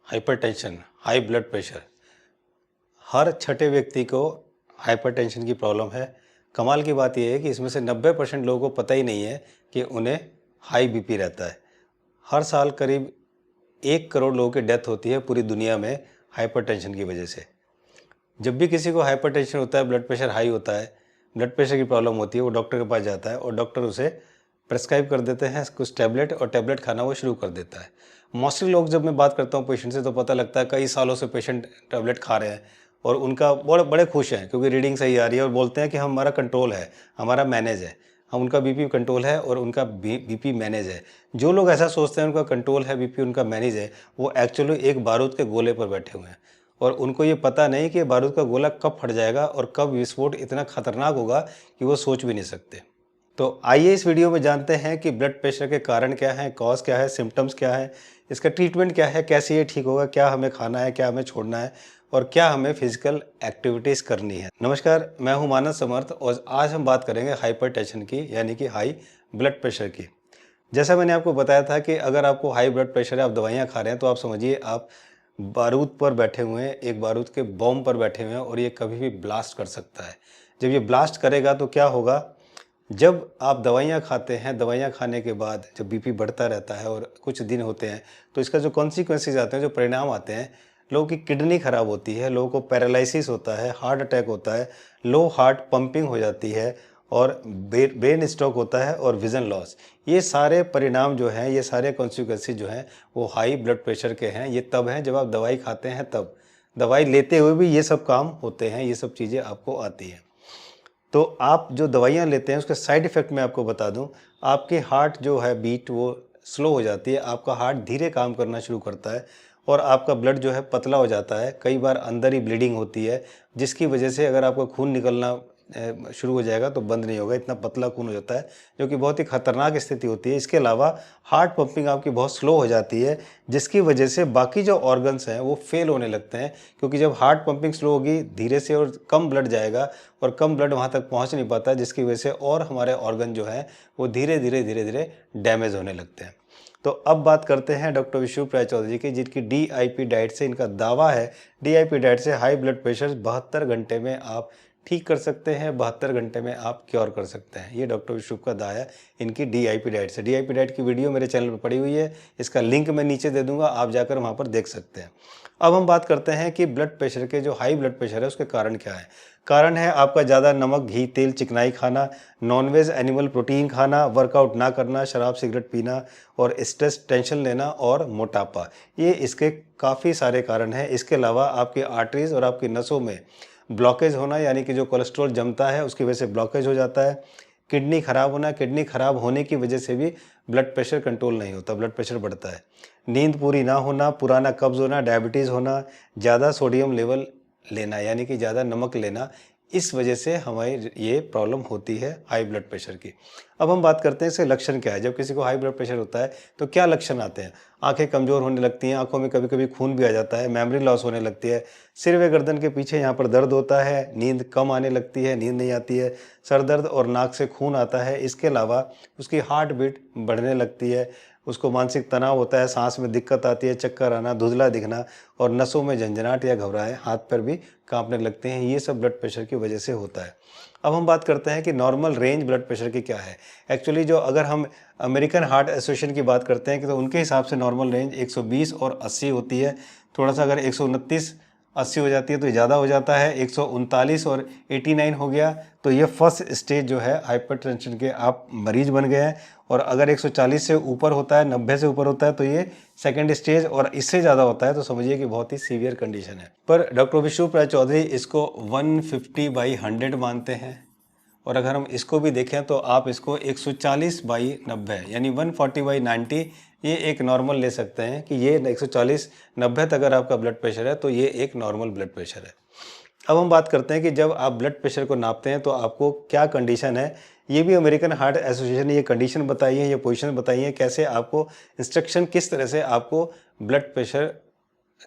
Hypertension, high blood pressure, हर छठे व्यक्ति को हाइपरटेंशन की प्रॉब्लम है। कमाल की बात यह है कि इसमें से 90% लोगों को पता ही नहीं है कि उन्हें हाई बीपी रहता है। हर साल करीब 1 करोड़ लोगों की डेथ होती है पूरी दुनिया में हाइपरटेंशन की वजह से। जब भी किसी को हाइपरटेंशन होता है, ब्लड प्रेशर हाई होता है, ब्लड प्रेशर की प्रॉब्लम होती है, वो डॉक्टर के पास जाता है और डॉक्टर उसे प्रेस्क्राइब कर देते हैं कुछ टैबलेट और टैबलेट खाना वो शुरू कर देता है। मोस्टली लोग, जब मैं बात करता हूँ पेशेंट से, तो पता लगता है कई सालों से पेशेंट टैबलेट खा रहे हैं और उनका बड़े खुश हैं क्योंकि रीडिंग सही आ रही है और बोलते हैं कि हमारा कंट्रोल है, हमारा मैनेज है, हम उनका बीपी कंट्रोल है और उनका बीपी मैनेज है। जो लोग ऐसा सोचते हैं उनका कंट्रोल है, बीपी उनका मैनेज है, वो एक्चुअली एक बारूद के गोले पर बैठे हुए हैं और उनको ये पता नहीं कि बारूद का गोला कब फट जाएगा और कब विस्फोट इतना खतरनाक होगा कि वो सोच भी नहीं सकते। तो आइए इस वीडियो में जानते हैं कि ब्लड प्रेशर के कारण क्या हैं, कॉज क्या है, सिम्टम्स क्या है, इसका ट्रीटमेंट क्या है, कैसे ये ठीक होगा, क्या हमें खाना है, क्या हमें छोड़ना है और क्या हमें फिजिकल एक्टिविटीज़ करनी है। नमस्कार, मैं हूं मानस समर्थ और आज हम बात करेंगे हाइपरटेंशन की, यानी कि हाई ब्लड प्रेशर की। जैसा मैंने आपको बताया था कि अगर आपको हाई ब्लड प्रेशर है, आप दवाइयाँ खा रहे हैं, तो आप समझिए आप बारूद पर बैठे हुए हैं, एक बारूद के बॉम्ब पर बैठे हुए हैं और ये कभी भी ब्लास्ट कर सकता है। जब ये ब्लास्ट करेगा तो क्या होगा, जब आप दवाइयाँ खाते हैं, दवाइयाँ खाने के बाद जब बीपी बढ़ता रहता है और कुछ दिन होते हैं, तो इसका जो कॉन्सिक्वेंसेस आते हैं, जो परिणाम आते हैं, लोगों की किडनी खराब होती है, लोगों को पैरालिसिस होता है, हार्ट अटैक होता है, लो हार्ट पंपिंग हो जाती है और ब्रेन स्ट्रोक होता है और विज़न लॉस। ये सारे परिणाम जो हैं, ये सारे कॉन्सिक्वेंसेस जो हैं, वो हाई ब्लड प्रेशर के हैं। ये तब हैं जब आप दवाई खाते हैं, तब दवाई लेते हुए भी ये सब काम होते हैं, ये सब चीज़ें आपको आती हैं। तो आप जो दवाइयाँ लेते हैं उसके साइड इफ़ेक्ट मैं आपको बता दूं, आपके हार्ट जो है बीट वो स्लो हो जाती है, आपका हार्ट धीरे काम करना शुरू करता है और आपका ब्लड जो है पतला हो जाता है। कई बार अंदर ही ब्लीडिंग होती है, जिसकी वजह से अगर आपका खून निकलना शुरू हो जाएगा तो बंद नहीं होगा, इतना पतला खून हो जाता है, जो कि बहुत ही खतरनाक स्थिति होती है। इसके अलावा हार्ट पंपिंग आपकी बहुत स्लो हो जाती है, जिसकी वजह से बाकी जो ऑर्गन्स हैं वो फेल होने लगते हैं, क्योंकि जब हार्ट पंपिंग स्लो होगी, धीरे से और कम ब्लड जाएगा और कम ब्लड वहाँ तक पहुँच नहीं पाता, जिसकी वजह से और हमारे ऑर्गन जो हैं वो धीरे धीरे डैमेज होने लगते हैं। तो अब बात करते हैं डॉक्टर विष्णुप्रिया चौधरी की, जिनकी डीआईपी डाइट से इनका दावा है, डीआईपी डाइट से हाई ब्लड प्रेशर 72 घंटे में आप ठीक कर सकते हैं, 72 घंटे में आप क्योर कर सकते हैं। ये डॉक्टर विष्णु का दावा है इनकी डीआईपी डाइट से। डीआईपी डाइट की वीडियो मेरे चैनल पर पड़ी हुई है, इसका लिंक मैं नीचे दे दूंगा, आप जाकर वहाँ पर देख सकते हैं। अब हम बात करते हैं कि ब्लड प्रेशर के, जो हाई ब्लड प्रेशर है, उसके कारण क्या है। कारण है आपका ज़्यादा नमक, घी, तेल, चिकनाई खाना, नॉनवेज एनिमल प्रोटीन खाना, वर्कआउट ना करना, शराब सिगरेट पीना और स्ट्रेस टेंशन लेना और मोटापा। ये इसके काफ़ी सारे कारण हैं। इसके अलावा आपकी आर्टरीज और आपकी नसों में ब्लॉकेज होना, यानी कि जो कोलेस्ट्रॉल जमता है उसकी वजह से ब्लॉकेज हो जाता है। किडनी खराब होना, किडनी खराब होने की वजह से भी ब्लड प्रेशर कंट्रोल नहीं होता, ब्लड प्रेशर बढ़ता है। नींद पूरी ना होना, पुराना कब्ज़ होना, डायबिटीज़ होना, ज़्यादा सोडियम लेवल लेना, यानी कि ज़्यादा नमक लेना, इस वजह से हमारी ये प्रॉब्लम होती है हाई ब्लड प्रेशर की। अब हम बात करते हैं इसके लक्षण क्या है। जब किसी को हाई ब्लड प्रेशर होता है तो क्या लक्षण आते हैं। आंखें कमज़ोर होने लगती हैं, आंखों में कभी कभी खून भी आ जाता है, मेमोरी लॉस होने लगती है, सिर व गर्दन के पीछे यहाँ पर दर्द होता है, नींद कम आने लगती है, नींद नहीं आती है, सर दर्द और नाक से खून आता है। इसके अलावा उसकी हार्ट बीट बढ़ने लगती है, उसको मानसिक तनाव होता है, सांस में दिक्कत आती है, चक्कर आना, धुंधला दिखना और नसों में झंझनाहट या घबराहट, हाथ पैर भी कांपने लगते हैं। ये सब ब्लड प्रेशर की वजह से होता है। अब हम बात करते हैं कि नॉर्मल रेंज ब्लड प्रेशर की क्या है। एक्चुअली जो, अगर हम अमेरिकन हार्ट एसोसिएशन की बात करते हैं कि तो उनके हिसाब से नॉर्मल रेंज 120 और 80 होती है। थोड़ा सा अगर 129 80 हो जाती है तो ज़्यादा हो जाता है, 139 और 89 हो गया तो ये फर्स्ट स्टेज जो है हाइपरटेंशन के आप मरीज बन गए हैं। और अगर 140 से ऊपर होता है, 90 से ऊपर होता है तो ये सेकंड स्टेज, और इससे ज़्यादा होता है तो समझिए कि बहुत ही सीवियर कंडीशन है। पर डॉक्टर विष्णुप्रिया चौधरी इसको 150/100 मानते हैं और अगर हम इसको भी देखें तो आप इसको 140/90 यानी 140/90 ये एक नॉर्मल ले सकते हैं कि ये 140/90 तक अगर आपका ब्लड प्रेशर है तो ये एक नॉर्मल ब्लड प्रेशर है। अब हम बात करते हैं कि जब आप ब्लड प्रेशर को नापते हैं तो आपको क्या कंडीशन है। ये भी अमेरिकन हार्ट एसोसिएशन ने ये कंडीशन बताई है, ये पोजीशन बताई है, कैसे आपको इंस्ट्रक्शन, किस तरह से आपको ब्लड प्रेशर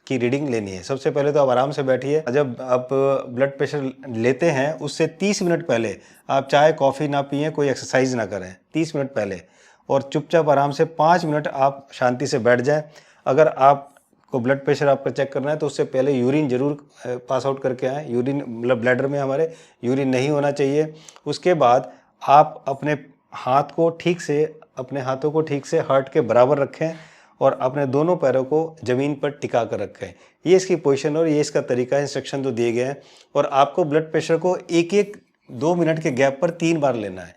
की रीडिंग लेनी है। सबसे पहले तो आप आराम से बैठिए। जब आप ब्लड प्रेशर लेते हैं उससे 30 मिनट पहले आप चाय कॉफ़ी ना पिएं, कोई एक्सरसाइज ना करें 30 मिनट पहले, और चुपचाप आराम से 5 मिनट आप शांति से बैठ जाएं। अगर आप को ब्लड प्रेशर आपका चेक करना है तो उससे पहले यूरिन जरूर पास आउट करके आएँ। यूरिन मतलब ब्लैडर में हमारे यूरिन नहीं होना चाहिए। उसके बाद आप अपने हाथों को ठीक से हार्ट के बराबर रखें और अपने दोनों पैरों को ज़मीन पर टिका कर रखें। ये इसकी पोजीशन और ये इसका तरीका, इंस्ट्रक्शन जो दिए गए हैं। और आपको ब्लड प्रेशर को 1-1 2 मिनट के गैप पर 3 बार लेना है।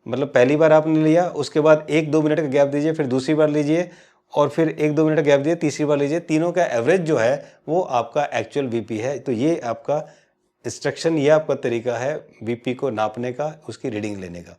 मतलब पहली बार आपने लिया, उसके बाद 1-2 मिनट का गैप दीजिए, फिर दूसरी बार लीजिए और फिर 1-2 मिनट का गैप दीजिए, तीसरी बार लीजिए। तीनों का एवरेज जो है वो आपका एक्चुअल बीपी है। तो ये आपका इंस्ट्रक्शन, ये आपका तरीका है बीपी को नापने का, उसकी रीडिंग लेने का।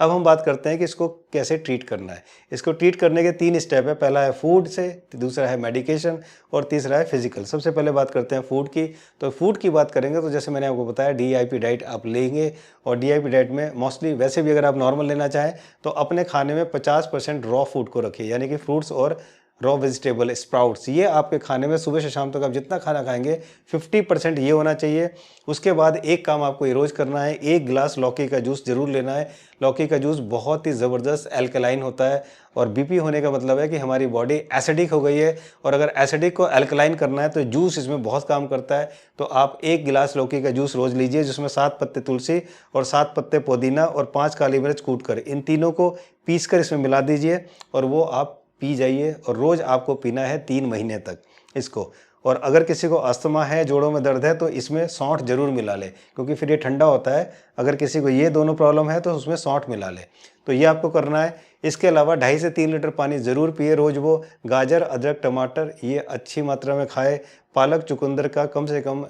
अब हम बात करते हैं कि इसको कैसे ट्रीट करना है। इसको ट्रीट करने के 3 स्टेप है। पहला है फूड से, दूसरा है मेडिकेशन और तीसरा है फिजिकल। सबसे पहले बात करते हैं फूड की। तो फूड की बात करेंगे तो जैसे मैंने आपको बताया DIP डाइट आप लेंगे और DIP डाइट में मोस्टली, वैसे भी अगर आप नॉर्मल लेना चाहें तो अपने खाने में 50% रॉ फूड को रखिए, यानी कि फ्रूट्स और रॉ वेजिटेबल, स्प्राउट्स। ये आपके खाने में सुबह से शाम तक आप जितना खाना खाएंगे 50% ये होना चाहिए। उसके बाद एक काम आपको ये रोज़ करना है, 1 गिलास लौकी का जूस ज़रूर लेना है। लौकी का जूस बहुत ही ज़बरदस्त एल्कलाइन होता है और बीपी होने का मतलब है कि हमारी बॉडी एसिडिक हो गई है और अगर एसिडिक को एल्कलाइन करना है तो जूस इसमें बहुत काम करता है। तो आप 1 गिलास लौकी का जूस रोज़ लीजिए, जिसमें 7 पत्ते तुलसी और 7 पत्ते पुदीना और 5 काली मिर्च कूट कर, इन तीनों को पीस कर इसमें मिला दीजिए और वो आप पी जाइए। और रोज़ आपको पीना है 3 महीने तक इसको। और अगर किसी को अस्थमा है, जोड़ों में दर्द है, तो इसमें सौंठ ज़रूर मिला ले, क्योंकि फिर ये ठंडा होता है। अगर किसी को ये दोनों प्रॉब्लम है तो उसमें सौंठ मिला ले। तो ये आपको करना है। इसके अलावा 2.5 से 3 लीटर पानी ज़रूर पिए रोज़। वो गाजर, अदरक, टमाटर ये अच्छी मात्रा में खाए। पालक, चुकंदर का कम से कम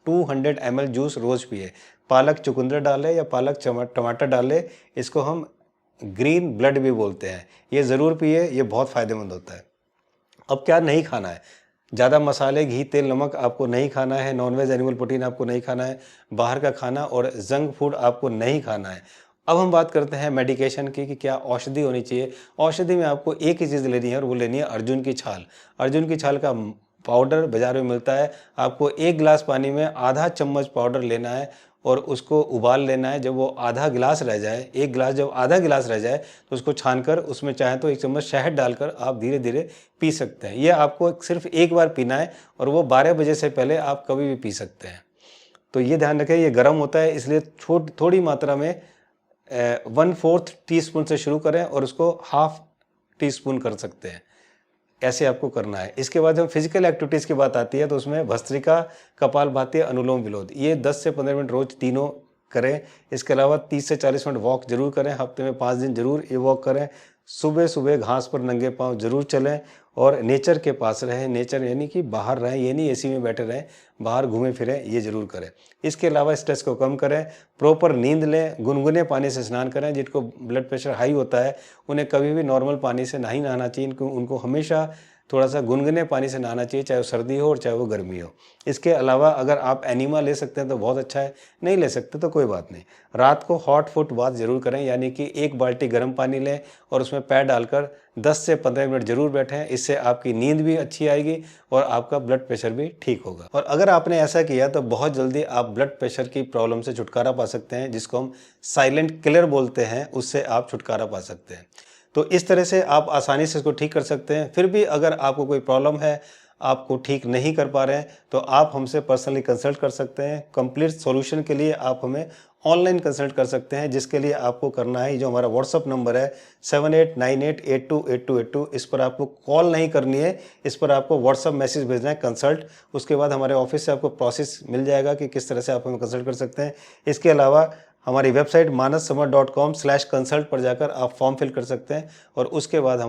200 ml जूस रोज़ पिए। पालक चुकंदर डालें या पालक टमाटर डालें, इसको हम ग्रीन ब्लड भी बोलते हैं। ये ज़रूर पिए, ये बहुत फ़ायदेमंद होता है। अब क्या नहीं खाना है? ज़्यादा मसाले, घी, तेल, नमक आपको नहीं खाना है। नॉनवेज, एनिमल प्रोटीन आपको नहीं खाना है। बाहर का खाना और जंक फूड आपको नहीं खाना है। अब हम बात करते हैं मेडिकेशन की कि क्या औषधि होनी चाहिए। औषधि में आपको एक ही चीज़ लेनी है और वो लेनी है अर्जुन की छाल। अर्जुन की छाल का पाउडर बाज़ार में मिलता है। आपको 1 गिलास पानी में आधा चम्मच पाउडर लेना है और उसको उबाल लेना है। जब वो आधा गिलास रह जाए, 1 गिलास जब आधा गिलास रह जाए तो उसको छानकर उसमें चाहें तो 1 चम्मच शहद डालकर आप धीरे धीरे पी सकते हैं। ये आपको सिर्फ एक बार पीना है और वो 12 बजे से पहले आप कभी भी पी सकते हैं। तो ये ध्यान रखें, ये गर्म होता है, इसलिए थोड़ी मात्रा में 1/4 टीस्पून से शुरू करें और उसको ½ टीस्पून कर सकते हैं। ऐसे आपको करना है। इसके बाद जब फिजिकल एक्टिविटीज़ की बात आती है तो उसमें भस्त्रिका, कपालभाति, अनुलोम विलोम, ये 10 से 15 मिनट रोज़ तीनों करें। इसके अलावा 30 से 40 मिनट वॉक जरूर करें। हफ्ते में 5 दिन जरूर ये वॉक करें। सुबह सुबह घास पर नंगे पांव जरूर चलें और नेचर के पास रहें। नेचर यानी कि बाहर रहें, ये नहीं एसी में बैठे रहें, बाहर घूमें फिरें, ये जरूर करें। इसके अलावा स्ट्रेस को कम करें, प्रॉपर नींद लें, गुनगुने पानी से स्नान करें। जिनको ब्लड प्रेशर हाई होता है उन्हें कभी भी नॉर्मल पानी से नहीं नहाना चाहिए। उनको हमेशा थोड़ा सा गुनगुने पानी से नहाना चाहिए, चाहे वो सर्दी हो और चाहे वो गर्मी हो। इसके अलावा अगर आप एनिमा ले सकते हैं तो बहुत अच्छा है, नहीं ले सकते तो कोई बात नहीं। रात को हॉट फुट बाथ जरूर करें, यानी कि 1 बाल्टी गर्म पानी लें और उसमें पैर डालकर 10 से 15 मिनट जरूर बैठें। इससे आपकी नींद भी अच्छी आएगी और आपका ब्लड प्रेशर भी ठीक होगा। और अगर आपने ऐसा किया तो बहुत जल्दी आप ब्लड प्रेशर की प्रॉब्लम से छुटकारा पा सकते हैं, जिसको हम साइलेंट किलर बोलते हैं, उससे आप छुटकारा पा सकते हैं। तो इस तरह से आप आसानी से इसको ठीक कर सकते हैं। फिर भी अगर आपको कोई प्रॉब्लम है, आपको ठीक नहीं कर पा रहे हैं, तो आप हमसे पर्सनली कंसल्ट कर सकते हैं। कंप्लीट सॉल्यूशन के लिए आप हमें ऑनलाइन कंसल्ट कर सकते हैं, जिसके लिए आपको करना है, जो हमारा व्हाट्सअप नंबर है 7898828282, इस पर आपको कॉल नहीं करनी है, इस पर आपको व्हाट्सअप मैसेज भेजना है कंसल्ट। उसके बाद हमारे ऑफिस से आपको प्रोसेस मिल जाएगा कि किस तरह से आप हमें कंसल्ट कर सकते हैं। इसके अलावा हमारी वेबसाइट manassamar.com/consult पर जाकर आप फॉर्म फिल कर सकते हैं और उसके बाद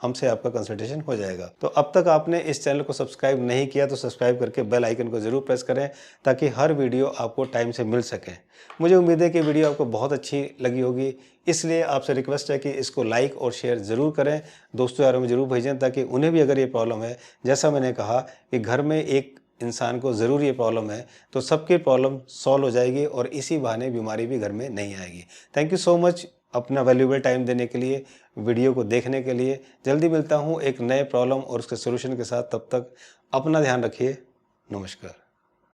हमसे आपका कंसल्टेशन हो जाएगा। तो अब तक आपने इस चैनल को सब्सक्राइब नहीं किया तो सब्सक्राइब करके बेल आइकन को जरूर प्रेस करें, ताकि हर वीडियो आपको टाइम से मिल सके। मुझे उम्मीद है कि वीडियो आपको बहुत अच्छी लगी होगी, इसलिए आपसे रिक्वेस्ट है कि इसको लाइक और शेयर ज़रूर करें, दोस्तों यारों में ज़रूर भेजें, ताकि उन्हें भी अगर ये प्रॉब्लम है, जैसा मैंने कहा कि घर में एक इंसान को ज़रूर ये प्रॉब्लम है, तो सबकी प्रॉब्लम सॉल्व हो जाएगी और इसी बहाने बीमारी भी घर में नहीं आएगी। थैंक यू सो मच अपना वैल्यूएबल टाइम देने के लिए, वीडियो को देखने के लिए। जल्दी मिलता हूँ एक नए प्रॉब्लम और उसके सोल्यूशन के साथ। तब तक अपना ध्यान रखिए। नमस्कार।